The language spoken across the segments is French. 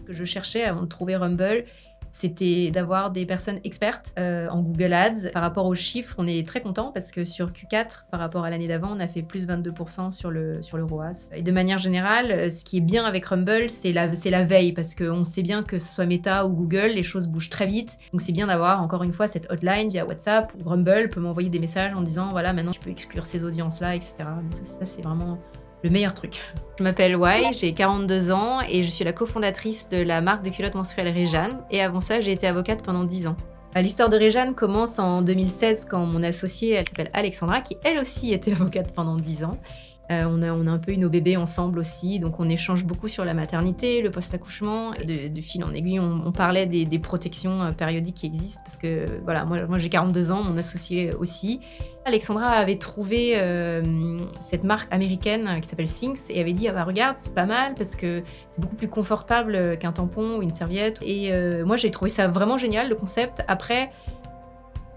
que je cherchais avant de trouver Rumble, c'était d'avoir des personnes expertes en Google Ads. Par rapport aux chiffres, on est très content parce que sur Q4, par rapport à l'année d'avant, on a fait plus 22% sur le ROAS. Et de manière générale, ce qui est bien avec Rumble, c'est la veille parce qu'on sait bien que ce soit Meta ou Google, les choses bougent très vite. Donc c'est bien d'avoir encore une fois cette hotline via WhatsApp ou Rumble peut m'envoyer des messages en disant voilà, maintenant tu peux exclure ces audiences-là, etc. Donc ça c'est vraiment le meilleur truc. Je m'appelle Wai, j'ai 42 ans et je suis la cofondatrice de la marque de culottes menstruelles Réjeanne. Et avant ça, j'ai été avocate pendant 10 ans. L'histoire de Réjeanne commence en 2016 quand mon associée, elle s'appelle Alexandra, qui elle aussi était avocate pendant 10 ans. On a un peu eu nos bébés ensemble aussi, donc on échange beaucoup sur la maternité, le post-accouchement. De fil en aiguille, on parlait des protections périodiques qui existent, parce que voilà, moi j'ai 42 ans, mon associé aussi. Alexandra avait trouvé cette marque américaine qui s'appelle Sinks et avait dit ah bah regarde, c'est pas mal parce que c'est beaucoup plus confortable qu'un tampon ou une serviette. Et moi j'ai trouvé ça vraiment génial, le concept. Après,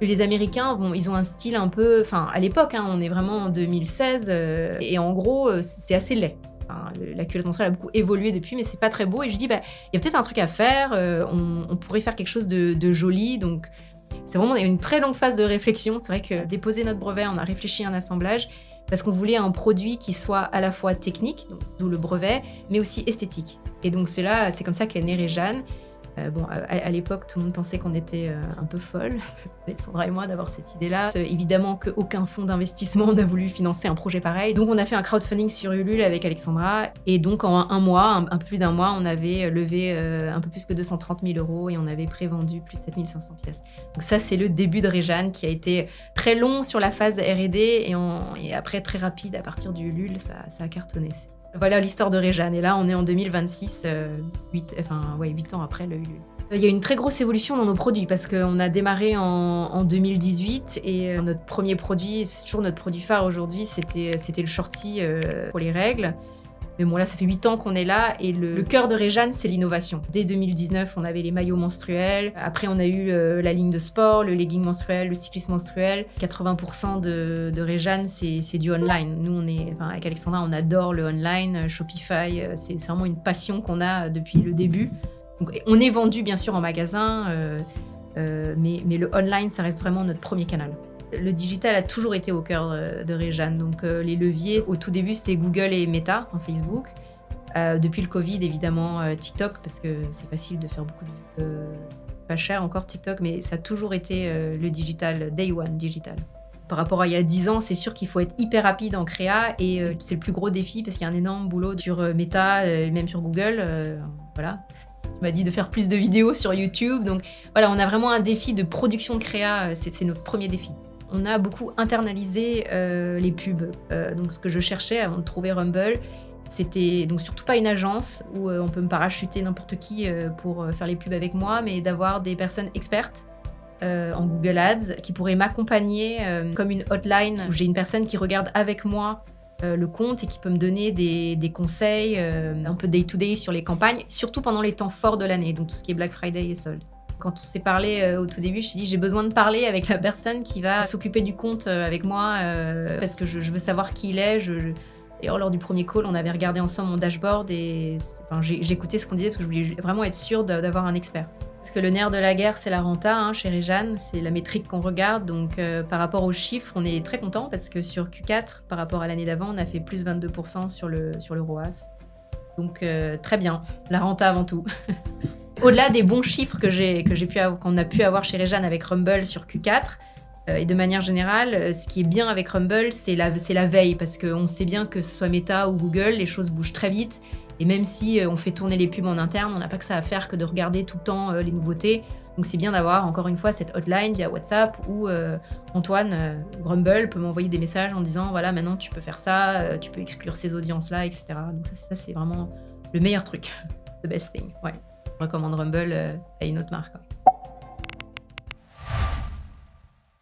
les Américains, bon, ils ont un style un peu... Enfin, à l'époque, hein, on est vraiment en 2016, et en gros, c'est assez laid. Enfin, la culotte menstruelle a beaucoup évolué depuis, mais c'est pas très beau. Et je dis, bah, il y a peut-être un truc à faire, on pourrait faire quelque chose de joli. Donc, c'est vraiment une très longue phase de réflexion. C'est vrai que déposer notre brevet, on a réfléchi à un assemblage, parce qu'on voulait un produit qui soit à la fois technique, d'où le brevet, mais aussi esthétique. Et donc, c'est comme ça qu'est née Réjeanne. Bon, à l'époque, tout le monde pensait qu'on était un peu folles, Alexandra et moi, d'avoir cette idée-là. Évidemment qu'aucun fonds d'investissement n'a voulu financer un projet pareil. Donc, on a fait un crowdfunding sur Ulule avec Alexandra. Et donc, en un peu plus d'un mois, on avait levé un peu plus que 230 000 € et on avait prévendu plus de 7 500 pièces. Donc ça, c'est le début de Réjeanne qui a été très long sur la phase R&D et après très rapide à partir du Ulule, ça a cartonné. Voilà l'histoire de Réjeanne. Et là, on est en 2026, 8 ans après le Ulule. Il y a une très grosse évolution dans nos produits parce qu'on a démarré en 2018 et notre premier produit, c'est toujours notre produit phare aujourd'hui, c'était le shorty pour les règles. Mais bon, là, ça fait 8 ans qu'on est là et le cœur de Réjeanne, c'est l'innovation. Dès 2019, on avait les maillots menstruels. Après, on a eu la ligne de sport, le legging menstruel, le cyclisme menstruel. 80% de Réjeanne, c'est du online. Nous, avec Alexandra, on adore le online, Shopify. C'est vraiment une passion qu'on a depuis le début. Donc, on est vendu, bien sûr, en magasin, mais le online, ça reste vraiment notre premier canal. Le digital a toujours été au cœur de Réjeanne. Donc les leviers, au tout début, c'était Google et Meta, Facebook. Depuis le Covid, évidemment, TikTok, parce que c'est facile de faire beaucoup de vues. Pas cher encore TikTok, mais ça a toujours été le digital, day one digital. Par rapport à il y a 10 ans, c'est sûr qu'il faut être hyper rapide en créa et c'est le plus gros défi parce qu'il y a un énorme boulot sur Meta et même sur Google. Voilà. Tu m'as dit de faire plus de vidéos sur YouTube. Donc voilà, on a vraiment un défi de production de créa, c'est notre premier défi. On a beaucoup internalisé les pubs. Donc ce que je cherchais avant de trouver Rumble, c'était donc surtout pas une agence où on peut me parachuter n'importe qui pour faire les pubs avec moi, mais d'avoir des personnes expertes en Google Ads qui pourraient m'accompagner comme une hotline où j'ai une personne qui regarde avec moi le compte et qui peut me donner des conseils un peu day-to-day sur les campagnes, surtout pendant les temps forts de l'année, donc tout ce qui est Black Friday et soldes. Quand on s'est parlé au tout début, je me suis dit j'ai besoin de parler avec la personne qui va s'occuper du compte avec moi parce que je veux savoir qui il est. Et lors du premier call, on avait regardé ensemble mon dashboard et j'ai écouté ce qu'on disait parce que je voulais vraiment être sûre d'avoir un expert. Parce que le nerf de la guerre, c'est la renta hein, chez Réjeanne, c'est la métrique qu'on regarde. Donc par rapport aux chiffres, on est très content parce que sur Q4, par rapport à l'année d'avant, on a fait plus 22% sur le ROAS. Donc très bien, la renta avant tout. Au-delà des bons chiffres qu'on a pu avoir chez Réjeanne avec Rumble sur Q4, et de manière générale, ce qui est bien avec Rumble, c'est la veille, parce qu'on sait bien que ce soit Meta ou Google, les choses bougent très vite, et même si on fait tourner les pubs en interne, on n'a pas que ça à faire que de regarder tout le temps les nouveautés. Donc c'est bien d'avoir, encore une fois, cette hotline via WhatsApp où Antoine, Rumble, peut m'envoyer des messages en disant « Voilà, maintenant tu peux faire ça, tu peux exclure ces audiences-là, etc. » Donc ça, c'est vraiment le meilleur truc, the best thing, ouais. Je recommande Rumble à une autre marque. Ouais.